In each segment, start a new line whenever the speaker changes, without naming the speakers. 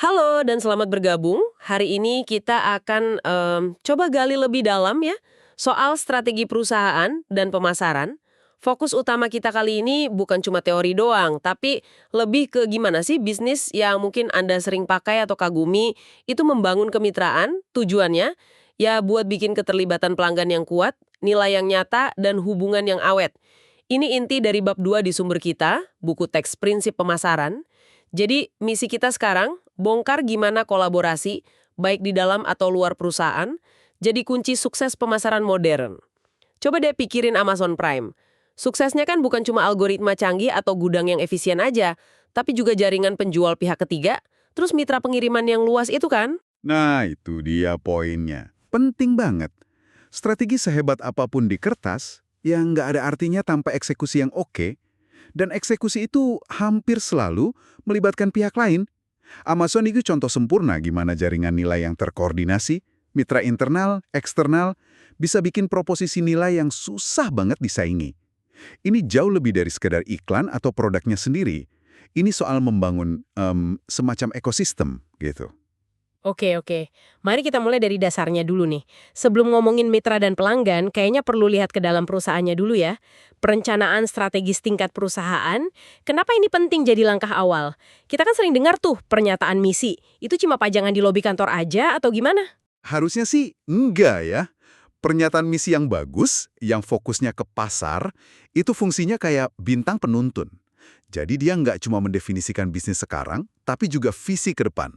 Halo dan selamat bergabung. Hari ini kita akan coba gali lebih dalam ya soal strategi perusahaan dan pemasaran. Fokus utama kita kali ini bukan cuma teori doang, tapi lebih ke gimana sih bisnis yang mungkin Anda sering pakai atau kagumi itu membangun kemitraan, tujuannya ya buat bikin keterlibatan pelanggan yang kuat, nilai yang nyata, dan hubungan yang awet. Ini inti dari bab 2 di sumber kita, buku teks prinsip pemasaran. Jadi misi kita sekarang bongkar gimana kolaborasi, baik di dalam atau luar perusahaan, jadi kunci sukses pemasaran modern. Coba deh pikirin Amazon Prime. Suksesnya kan bukan cuma algoritma canggih atau gudang yang efisien aja, tapi juga jaringan penjual pihak ketiga, terus mitra pengiriman yang luas itu kan?
Nah, itu dia poinnya. Penting banget. Strategi sehebat apapun di kertas, yang nggak ada artinya tanpa eksekusi yang oke, dan eksekusi itu hampir selalu melibatkan pihak lain. Amazon itu contoh sempurna gimana jaringan nilai yang terkoordinasi, mitra internal, eksternal, bisa bikin proposisi nilai yang susah banget disaingi. Ini jauh lebih dari sekedar iklan atau produknya sendiri. Ini soal membangun semacam ekosistem, gitu.
Oke. Mari kita mulai dari dasarnya dulu nih. Sebelum ngomongin mitra dan pelanggan, kayaknya perlu lihat ke dalam perusahaannya dulu ya. Perencanaan strategis tingkat perusahaan, kenapa ini penting jadi langkah awal? Kita kan sering dengar tuh pernyataan misi. Itu cuma pajangan di lobi kantor aja atau gimana?
Harusnya sih enggak ya. Pernyataan misi yang bagus, yang fokusnya ke pasar, itu fungsinya kayak bintang penuntun. Jadi dia nggak cuma mendefinisikan bisnis sekarang, tapi juga visi ke depan.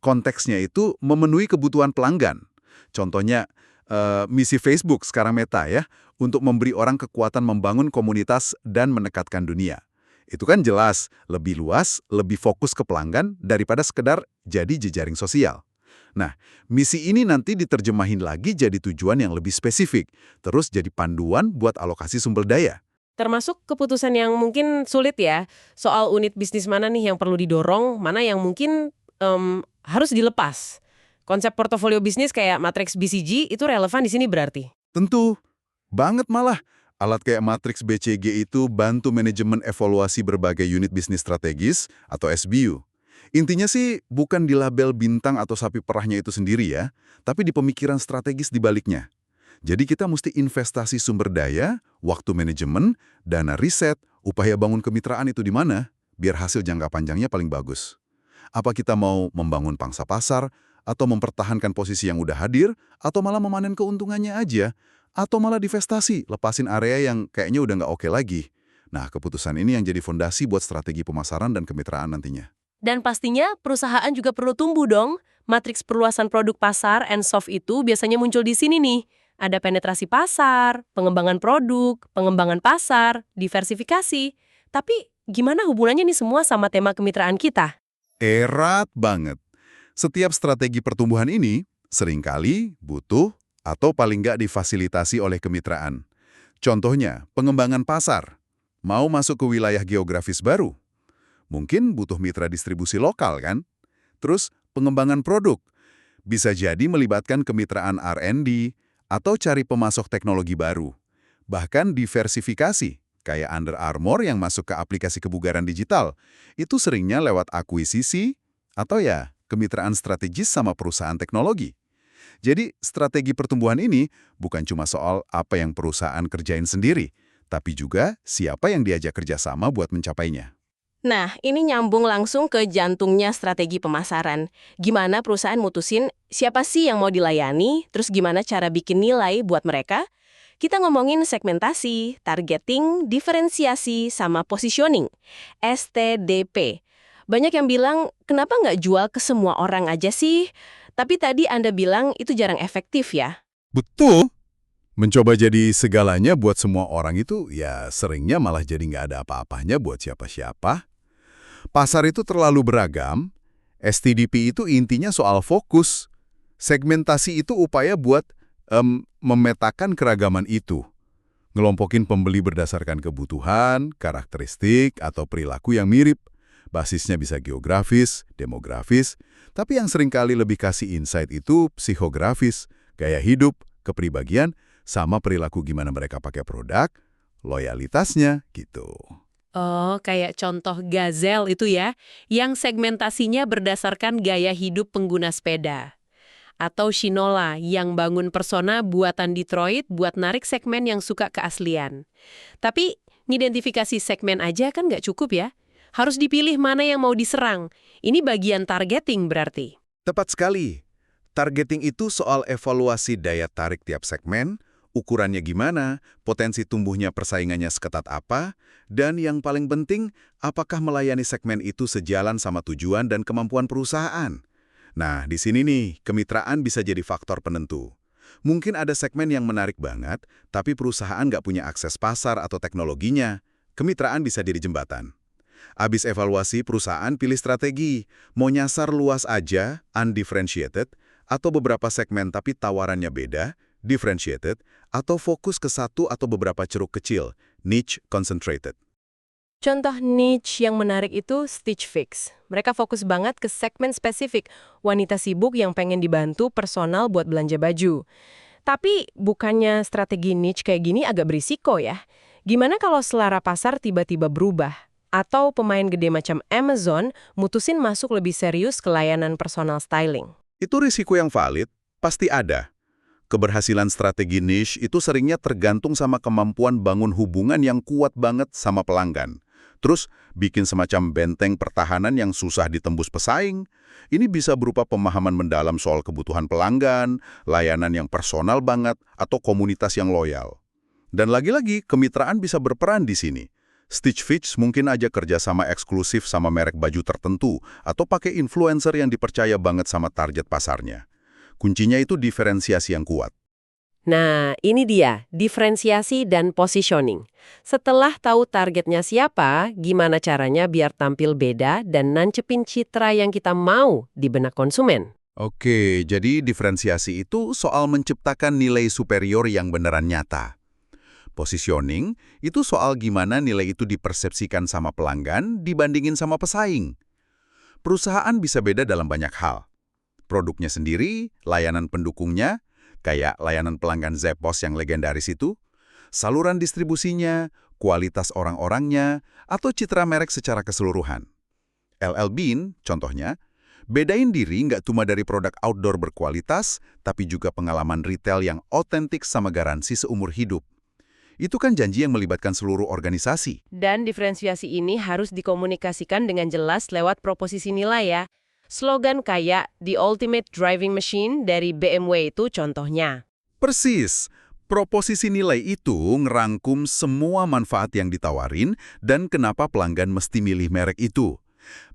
Konteksnya itu memenuhi kebutuhan pelanggan. Contohnya, misi Facebook sekarang Meta ya, untuk memberi orang kekuatan membangun komunitas dan menekatkan dunia. Itu kan jelas, lebih luas, lebih fokus ke pelanggan daripada sekedar jadi jejaring sosial. Nah, misi ini nanti diterjemahin lagi jadi tujuan yang lebih spesifik, terus jadi panduan buat alokasi sumber daya.
Termasuk keputusan yang mungkin sulit ya, soal unit bisnis mana nih yang perlu didorong, mana yang mungkin harus dilepas. Konsep portofolio bisnis kayak matriks BCG itu relevan di sini berarti.
Tentu, banget malah. Alat kayak matriks BCG itu bantu manajemen evaluasi berbagai unit bisnis strategis atau SBU. Intinya sih bukan di label bintang atau sapi perahnya itu sendiri ya, tapi di pemikiran strategis di baliknya. Jadi kita mesti investasi sumber daya, waktu manajemen, dana riset, upaya bangun kemitraan itu di mana, biar hasil jangka panjangnya paling bagus. Apa kita mau membangun pangsa pasar, atau mempertahankan posisi yang udah hadir, atau malah memanen keuntungannya aja, atau malah divestasi, lepasin area yang kayaknya udah nggak oke lagi. Nah, keputusan ini yang jadi fondasi buat strategi pemasaran dan kemitraan nantinya.
Dan pastinya perusahaan juga perlu tumbuh dong. Matriks perluasan produk pasar and soft itu biasanya muncul di sini nih. Ada penetrasi pasar, pengembangan produk, pengembangan pasar, diversifikasi. Tapi gimana hubungannya nih semua sama tema kemitraan kita?
Erat banget. Setiap strategi pertumbuhan ini seringkali butuh atau paling nggak difasilitasi oleh kemitraan. Contohnya, pengembangan pasar. Mau masuk ke wilayah geografis baru? Mungkin butuh mitra distribusi lokal kan? Terus, pengembangan produk. Bisa jadi melibatkan kemitraan R&D atau cari pemasok teknologi baru. Bahkan diversifikasi, kayak Under Armour yang masuk ke aplikasi kebugaran digital. Itu seringnya lewat akuisisi atau ya kemitraan strategis sama perusahaan teknologi. Jadi, strategi pertumbuhan ini bukan cuma soal apa yang perusahaan kerjain sendiri, tapi juga siapa yang diajak kerjasama buat mencapainya.
Nah, ini nyambung langsung ke jantungnya strategi pemasaran. Gimana perusahaan mutusin siapa sih yang mau dilayani, terus gimana cara bikin nilai buat mereka? Kita ngomongin segmentasi, targeting, diferensiasi, sama positioning. STDP. Banyak yang bilang, kenapa nggak jual ke semua orang aja sih? Tapi tadi Anda bilang itu jarang efektif ya?
Betul. Mencoba jadi segalanya buat semua orang itu ya seringnya malah jadi nggak ada apa-apanya buat siapa-siapa. Pasar itu terlalu beragam, STDP itu intinya soal fokus. Segmentasi itu upaya buat memetakan keragaman itu. Ngelompokin pembeli berdasarkan kebutuhan, karakteristik, atau perilaku yang mirip. Basisnya bisa geografis, demografis, tapi yang seringkali lebih kasih insight itu psikografis, gaya hidup, kepribadian, sama perilaku gimana mereka pakai produk, loyalitasnya, gitu.
Oh, kayak contoh Gazelle itu ya, yang segmentasinya berdasarkan gaya hidup pengguna sepeda. Atau Shinola yang bangun persona buatan Detroit buat narik segmen yang suka keaslian. Tapi ngidentifikasi segmen aja kan nggak cukup ya. Harus dipilih mana yang mau diserang. Ini bagian targeting berarti.
Tepat sekali. Targeting itu soal evaluasi daya tarik tiap segmen, ukurannya gimana, potensi tumbuhnya persaingannya seketat apa, dan yang paling penting, apakah melayani segmen itu sejalan sama tujuan dan kemampuan perusahaan. Nah, di sini nih, kemitraan bisa jadi faktor penentu. Mungkin ada segmen yang menarik banget, tapi perusahaan nggak punya akses pasar atau teknologinya. Kemitraan bisa jadi jembatan. Abis evaluasi, perusahaan pilih strategi. Mau nyasar luas aja, undifferentiated, atau beberapa segmen tapi tawarannya beda, differentiated, atau fokus ke satu atau beberapa ceruk kecil, niche concentrated.
Contoh niche yang menarik itu Stitch Fix. Mereka fokus banget ke segmen spesifik, wanita sibuk yang pengen dibantu personal buat belanja baju. Tapi bukannya strategi niche kayak gini agak berisiko ya? Gimana kalau selera pasar tiba-tiba berubah? Atau pemain gede macam Amazon mutusin masuk lebih serius ke layanan personal styling?
Itu risiko yang valid, pasti ada. Keberhasilan strategi niche itu seringnya tergantung sama kemampuan bangun hubungan yang kuat banget sama pelanggan. Terus, bikin semacam benteng pertahanan yang susah ditembus pesaing. Ini bisa berupa pemahaman mendalam soal kebutuhan pelanggan, layanan yang personal banget, atau komunitas yang loyal. Dan lagi-lagi, kemitraan bisa berperan di sini. Stitch Fix mungkin aja kerjasama eksklusif sama merek baju tertentu, atau pakai influencer yang dipercaya banget sama target pasarnya. Kuncinya itu diferensiasi yang kuat.
Nah, ini dia, diferensiasi dan positioning. Setelah tahu targetnya siapa, gimana caranya biar tampil beda dan nancepin citra yang kita mau di benak konsumen?
Oke, jadi diferensiasi itu soal menciptakan nilai superior yang beneran nyata. Positioning itu soal gimana nilai itu dipersepsikan sama pelanggan dibandingin sama pesaing. Perusahaan bisa beda dalam banyak hal. Produknya sendiri, layanan pendukungnya, kayak layanan pelanggan Zappos yang legendaris itu, saluran distribusinya, kualitas orang-orangnya, atau citra merek secara keseluruhan. LL Bean, contohnya, bedain diri nggak cuma dari produk outdoor berkualitas, tapi juga pengalaman retail yang otentik sama garansi seumur hidup. Itu kan janji yang melibatkan seluruh organisasi.
Dan diferensiasi ini harus dikomunikasikan dengan jelas lewat proposisi nilai ya. Slogan kayak The Ultimate Driving Machine dari BMW itu contohnya.
Persis. Proposisi nilai itu ngerangkum semua manfaat yang ditawarin dan kenapa pelanggan mesti milih merek itu.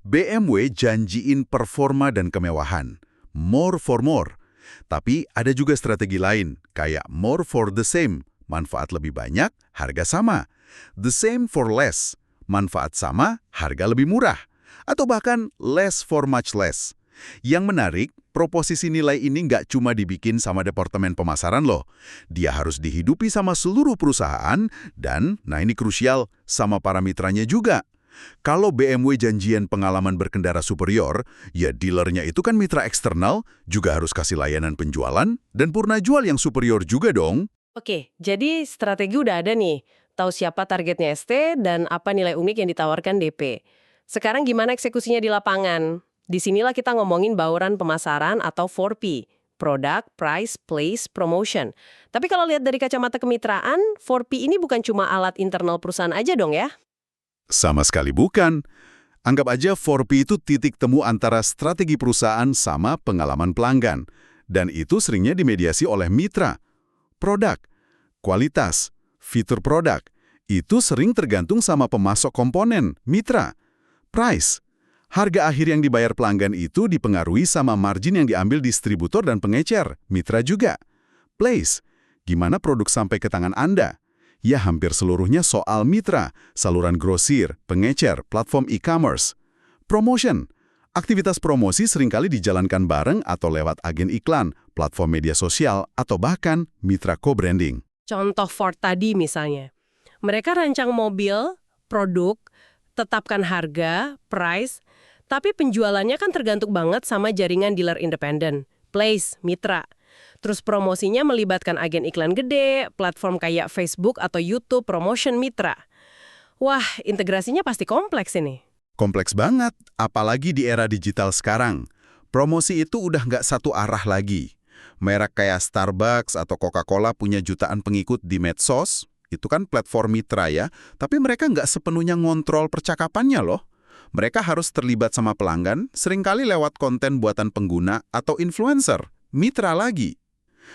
BMW janjiin performa dan kemewahan. More for more. Tapi ada juga strategi lain, kayak more for the same. Manfaat lebih banyak, harga sama. The same for less. Manfaat sama, harga lebih murah. Atau bahkan less for much less. Yang menarik, proposisi nilai ini nggak cuma dibikin sama departemen pemasaran loh. Dia harus dihidupi sama seluruh perusahaan dan, nah ini krusial, sama para mitranya juga. Kalau BMW janjian pengalaman berkendara superior, ya dealernya itu kan mitra eksternal, juga harus kasih layanan penjualan, dan purna jual yang superior juga dong.
Oke, jadi strategi udah ada nih. Tahu siapa targetnya ST dan apa nilai unik yang ditawarkan DP. Sekarang gimana eksekusinya di lapangan? Disinilah kita ngomongin bauran pemasaran atau 4P. Product, Price, Place, Promotion. Tapi kalau lihat dari kacamata kemitraan, 4P ini bukan cuma alat internal perusahaan aja dong ya?
Sama sekali bukan. Anggap aja 4P itu titik temu antara strategi perusahaan sama pengalaman pelanggan. Dan itu seringnya dimediasi oleh mitra. Produk, kualitas, fitur produk, itu sering tergantung sama pemasok komponen, mitra. Price, harga akhir yang dibayar pelanggan itu dipengaruhi sama margin yang diambil distributor dan pengecer, mitra juga. Place, gimana produk sampai ke tangan Anda? Ya hampir seluruhnya soal mitra, saluran grosir, pengecer, platform e-commerce. Promotion, aktivitas promosi seringkali dijalankan bareng atau lewat agen iklan, platform media sosial, atau bahkan mitra co-branding.
Contoh Ford tadi misalnya. Mereka rancang mobil, produk, tetapkan harga, price, tapi penjualannya kan tergantung banget sama jaringan dealer independen, Place, mitra. Terus promosinya melibatkan agen iklan gede, platform kayak Facebook atau YouTube, promotion mitra. Wah, integrasinya pasti kompleks ini.
Kompleks banget, apalagi di era digital sekarang. Promosi itu udah nggak satu arah lagi. Merek kayak Starbucks atau Coca-Cola punya jutaan pengikut di medsos, itu kan platform mitra ya, tapi mereka nggak sepenuhnya ngontrol percakapannya loh. Mereka harus terlibat sama pelanggan, seringkali lewat konten buatan pengguna atau influencer, mitra lagi.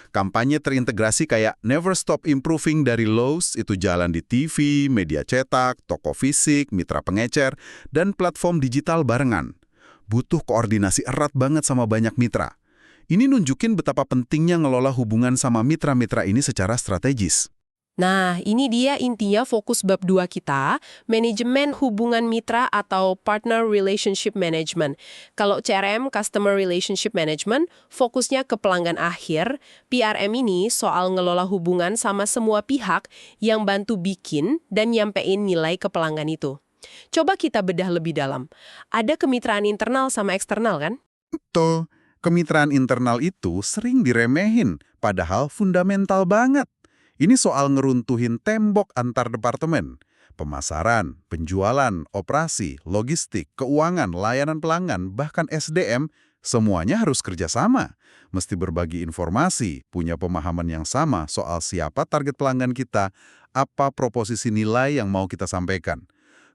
Kampanye terintegrasi kayak Never Stop Improving dari Lowe's itu jalan di TV, media cetak, toko fisik, mitra pengecer, dan platform digital barengan. Butuh koordinasi erat banget sama banyak mitra. Ini nunjukin betapa pentingnya ngelola hubungan sama mitra-mitra ini secara strategis.
Nah, ini dia intinya fokus bab 2 kita, manajemen hubungan mitra atau partner relationship management. Kalau CRM, customer relationship management, fokusnya ke pelanggan akhir, PRM ini soal ngelola hubungan sama semua pihak yang bantu bikin dan nyampein nilai ke pelanggan itu. Coba kita bedah lebih dalam. Ada kemitraan internal sama eksternal kan?
Tuh, kemitraan internal itu sering diremehin, padahal fundamental banget. Ini soal ngeruntuhin tembok antar departemen. Pemasaran, penjualan, operasi, logistik, keuangan, layanan pelanggan, bahkan SDM, semuanya harus kerjasama. Mesti berbagi informasi, punya pemahaman yang sama soal siapa target pelanggan kita, apa proposisi nilai yang mau kita sampaikan.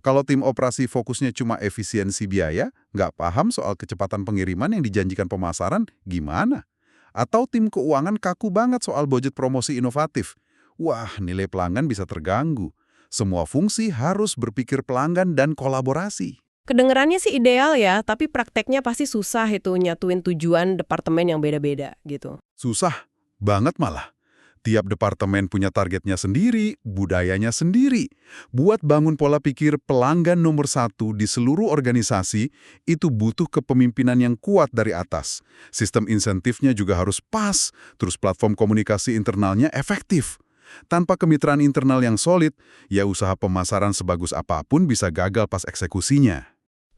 Kalau tim operasi fokusnya cuma efisiensi biaya, nggak paham soal kecepatan pengiriman yang dijanjikan pemasaran, gimana? Atau tim keuangan kaku banget soal budget promosi inovatif. Wah, nilai pelanggan bisa terganggu. Semua fungsi harus berpikir pelanggan dan kolaborasi.
Kedengerannya sih ideal ya, tapi prakteknya pasti susah itu nyatuin tujuan departemen yang beda-beda gitu.
Susah banget malah. Tiap departemen punya targetnya sendiri, budayanya sendiri. Buat bangun pola pikir pelanggan nomor satu di seluruh organisasi, itu butuh kepemimpinan yang kuat dari atas. Sistem insentifnya juga harus pas, terus platform komunikasi internalnya efektif. Tanpa kemitraan internal yang solid, ya usaha pemasaran sebagus apapun bisa gagal pas eksekusinya.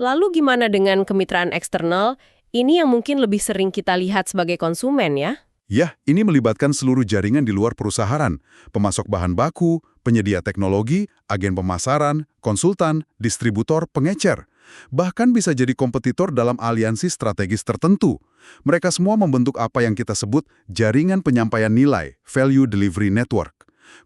Lalu gimana dengan kemitraan eksternal? Ini yang mungkin lebih sering kita lihat sebagai konsumen ya?
Ya, ini melibatkan seluruh jaringan di luar perusahaan, pemasok bahan baku, penyedia teknologi, agen pemasaran, konsultan, distributor, pengecer. Bahkan bisa jadi kompetitor dalam aliansi strategis tertentu. Mereka semua membentuk apa yang kita sebut jaringan penyampaian nilai, value delivery network.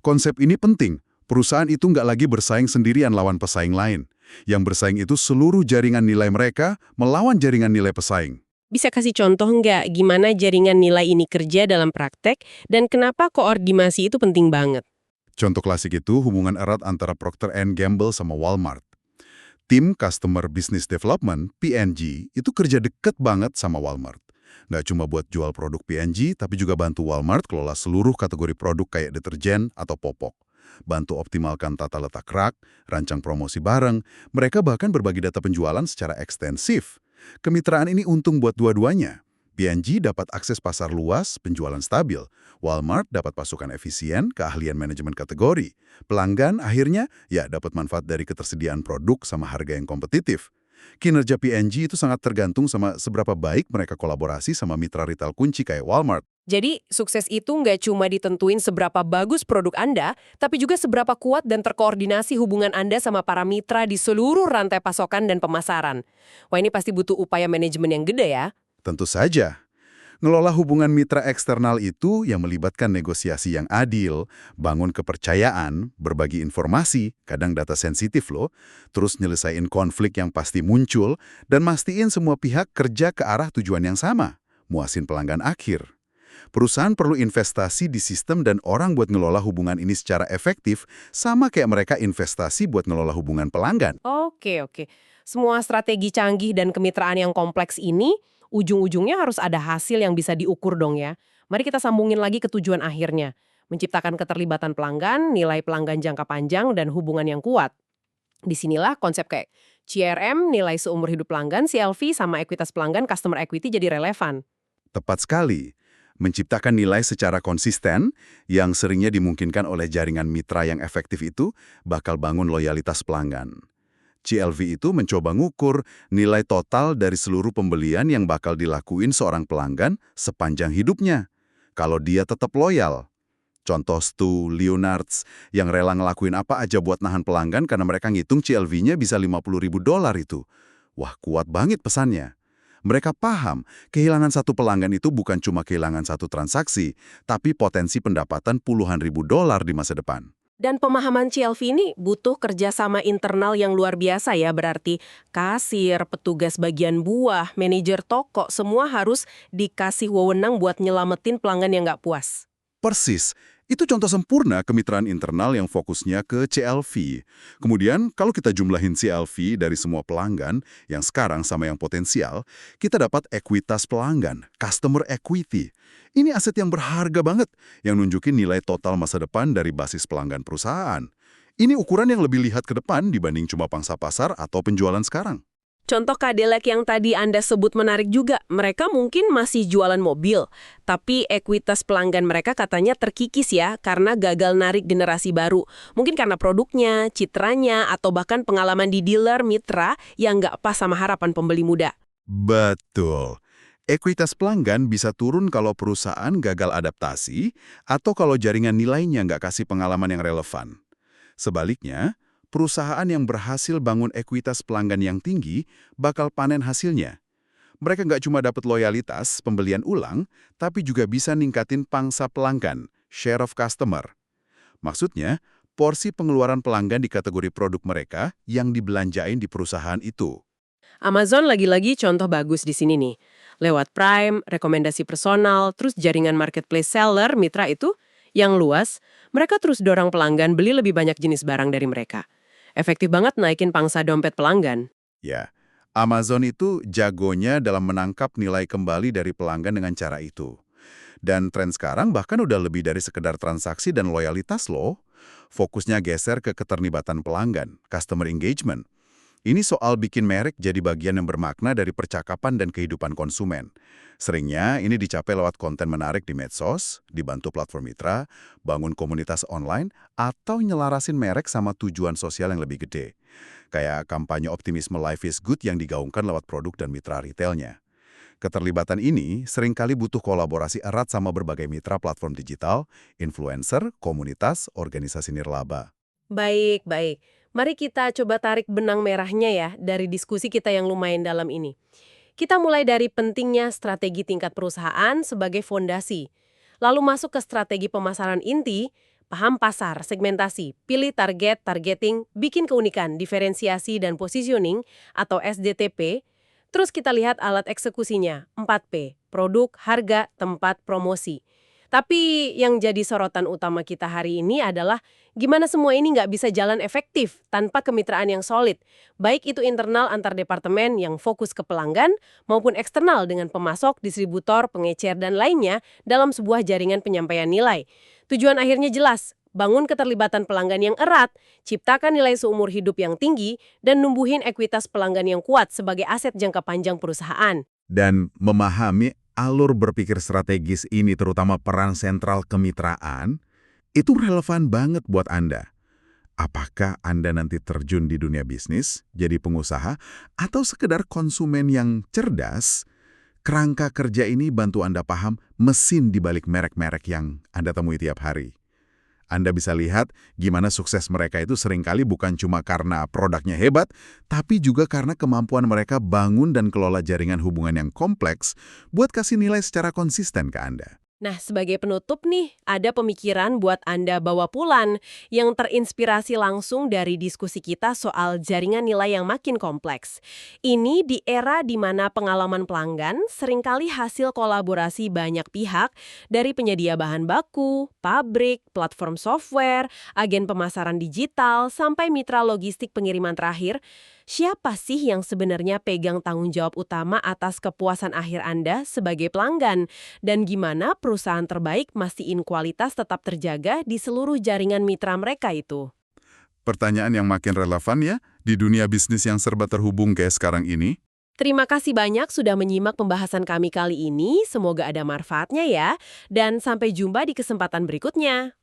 Konsep ini penting, perusahaan itu nggak lagi bersaing sendirian lawan pesaing lain. Yang bersaing itu seluruh jaringan nilai mereka melawan jaringan nilai pesaing.
Bisa kasih contoh nggak gimana jaringan nilai ini kerja dalam praktek dan kenapa koordinasi itu penting banget?
Contoh klasik itu hubungan erat antara Procter & Gamble sama Walmart. Tim Customer Business Development, P&G, itu kerja deket banget sama Walmart. Nggak cuma buat jual produk P&G, tapi juga bantu Walmart kelola seluruh kategori produk kayak deterjen atau popok. Bantu optimalkan tata letak rak, rancang promosi bareng, mereka bahkan berbagi data penjualan secara ekstensif. Kemitraan ini untung buat dua-duanya. P&G dapat akses pasar luas, penjualan stabil. Walmart dapat pasukan efisien, keahlian manajemen kategori. Pelanggan akhirnya ya dapat manfaat dari ketersediaan produk sama harga yang kompetitif. Kinerja P&G itu sangat tergantung sama seberapa baik mereka kolaborasi sama mitra retail kunci kayak Walmart.
Jadi, sukses itu nggak cuma ditentuin seberapa bagus produk Anda, tapi juga seberapa kuat dan terkoordinasi hubungan Anda sama para mitra di seluruh rantai pasokan dan pemasaran. Wah, ini pasti butuh upaya manajemen yang gede ya.
Tentu saja. Ngelola hubungan mitra eksternal itu yang melibatkan negosiasi yang adil, bangun kepercayaan, berbagi informasi, kadang data sensitif loh, terus nyelesain konflik yang pasti muncul, dan mastiin semua pihak kerja ke arah tujuan yang sama, muasin pelanggan akhir. Perusahaan perlu investasi di sistem dan orang buat ngelola hubungan ini secara efektif, sama kayak mereka investasi buat ngelola hubungan pelanggan.
Oke. Semua strategi canggih dan kemitraan yang kompleks ini, ujung-ujungnya harus ada hasil yang bisa diukur dong ya. Mari kita sambungin lagi ke tujuan akhirnya. Menciptakan keterlibatan pelanggan, nilai pelanggan jangka panjang, dan hubungan yang kuat. Disinilah konsep kayak CRM, nilai seumur hidup pelanggan, CLV, sama ekuitas pelanggan, customer equity jadi relevan.
Tepat sekali. Menciptakan nilai secara konsisten yang seringnya dimungkinkan oleh jaringan mitra yang efektif itu bakal bangun loyalitas pelanggan. CLV itu mencoba ngukur nilai total dari seluruh pembelian yang bakal dilakuin seorang pelanggan sepanjang hidupnya. Kalau dia tetap loyal. Contoh Stu, Leonards, yang rela ngelakuin apa aja buat nahan pelanggan karena mereka ngitung CLV-nya bisa $50.000 itu. Wah, kuat banget pesannya. Mereka paham, kehilangan satu pelanggan itu bukan cuma kehilangan satu transaksi, tapi potensi pendapatan puluhan ribu dolar di masa depan.
Dan pemahaman CLV ini butuh kerjasama internal yang luar biasa ya, berarti kasir, petugas bagian buah, manajer toko, semua harus dikasih wewenang buat nyelamatin pelanggan yang nggak puas.
Persis, itu contoh sempurna kemitraan internal yang fokusnya ke CLV. Kemudian, kalau kita jumlahin CLV dari semua pelanggan, yang sekarang sama yang potensial, kita dapat ekuitas pelanggan, customer equity. Ini aset yang berharga banget, yang nunjukin nilai total masa depan dari basis pelanggan perusahaan. Ini ukuran yang lebih lihat ke depan dibanding cuma pangsa pasar atau penjualan sekarang.
Contoh Cadillac yang tadi Anda sebut menarik juga. Mereka mungkin masih jualan mobil, tapi ekuitas pelanggan mereka katanya terkikis ya karena gagal narik generasi baru. Mungkin karena produknya, citranya, atau bahkan pengalaman di dealer mitra yang nggak pas sama harapan pembeli muda.
Betul. Ekuitas pelanggan bisa turun kalau perusahaan gagal adaptasi atau kalau jaringan nilainya nggak kasih pengalaman yang relevan. Sebaliknya, perusahaan yang berhasil bangun ekuitas pelanggan yang tinggi bakal panen hasilnya. Mereka nggak cuma dapat loyalitas, pembelian ulang, tapi juga bisa ningkatin pangsa pelanggan, share of customer. Maksudnya, porsi pengeluaran pelanggan di kategori produk mereka yang dibelanjain di perusahaan itu.
Amazon lagi-lagi contoh bagus di sini nih. Lewat Prime, rekomendasi personal, terus jaringan marketplace seller, mitra itu yang luas, mereka terus dorong pelanggan beli lebih banyak jenis barang dari mereka. Efektif banget naikin pangsa dompet pelanggan.
Ya, Amazon itu jagonya dalam menangkap nilai kembali dari pelanggan dengan cara itu. Dan tren sekarang bahkan udah lebih dari sekedar transaksi dan loyalitas loh. Fokusnya geser ke keterlibatan pelanggan, customer engagement. Ini soal bikin merek jadi bagian yang bermakna dari percakapan dan kehidupan konsumen. Seringnya ini dicapai lewat konten menarik di medsos, dibantu platform mitra, bangun komunitas online, atau nyelarasin merek sama tujuan sosial yang lebih gede. Kayak kampanye optimisme Life is Good yang digaungkan lewat produk dan mitra retailnya. Keterlibatan ini seringkali butuh kolaborasi erat sama berbagai mitra platform digital, influencer, komunitas, organisasi nirlaba.
Baik, baik. Mari kita coba tarik benang merahnya ya dari diskusi kita yang lumayan dalam ini. Kita mulai dari pentingnya strategi tingkat perusahaan sebagai fondasi. Lalu masuk ke strategi pemasaran inti, paham pasar, segmentasi, pilih target, targeting, bikin keunikan, diferensiasi, dan positioning atau SDTP. Terus kita lihat alat eksekusinya, 4P, produk, harga, tempat, promosi. Tapi yang jadi sorotan utama kita hari ini adalah gimana semua ini nggak bisa jalan efektif tanpa kemitraan yang solid, baik itu internal antar departemen yang fokus ke pelanggan maupun eksternal dengan pemasok, distributor, pengecer, dan lainnya dalam sebuah jaringan penyampaian nilai. Tujuan akhirnya jelas, bangun keterlibatan pelanggan yang erat, ciptakan nilai seumur hidup yang tinggi, dan numbuhin ekuitas pelanggan yang kuat sebagai aset jangka panjang perusahaan.
Dan memahami alur berpikir strategis ini, terutama peran sentral kemitraan, itu relevan banget buat Anda. Apakah Anda nanti terjun di dunia bisnis, jadi pengusaha, atau sekedar konsumen yang cerdas? Kerangka kerja ini bantu Anda paham mesin di balik merek-merek yang Anda temui tiap hari. Anda bisa lihat gimana sukses mereka itu seringkali bukan cuma karena produknya hebat, tapi juga karena kemampuan mereka bangun dan kelola jaringan hubungan yang kompleks buat kasih nilai secara konsisten ke Anda.
Nah, sebagai penutup nih, ada pemikiran buat Anda bawa pulang yang terinspirasi langsung dari diskusi kita soal jaringan nilai yang makin kompleks. Ini di era di mana pengalaman pelanggan seringkali hasil kolaborasi banyak pihak dari penyedia bahan baku, pabrik, platform software, agen pemasaran digital, sampai mitra logistik pengiriman terakhir. Siapa sih yang sebenarnya pegang tanggung jawab utama atas kepuasan akhir Anda sebagai pelanggan? Dan gimana perusahaan terbaik mastiin kualitas tetap terjaga di seluruh jaringan mitra mereka itu?
Pertanyaan yang makin relevan ya, di dunia bisnis yang serba terhubung kayak sekarang ini.
Terima kasih banyak sudah menyimak pembahasan kami kali ini. Semoga ada manfaatnya ya. Dan sampai jumpa di kesempatan berikutnya.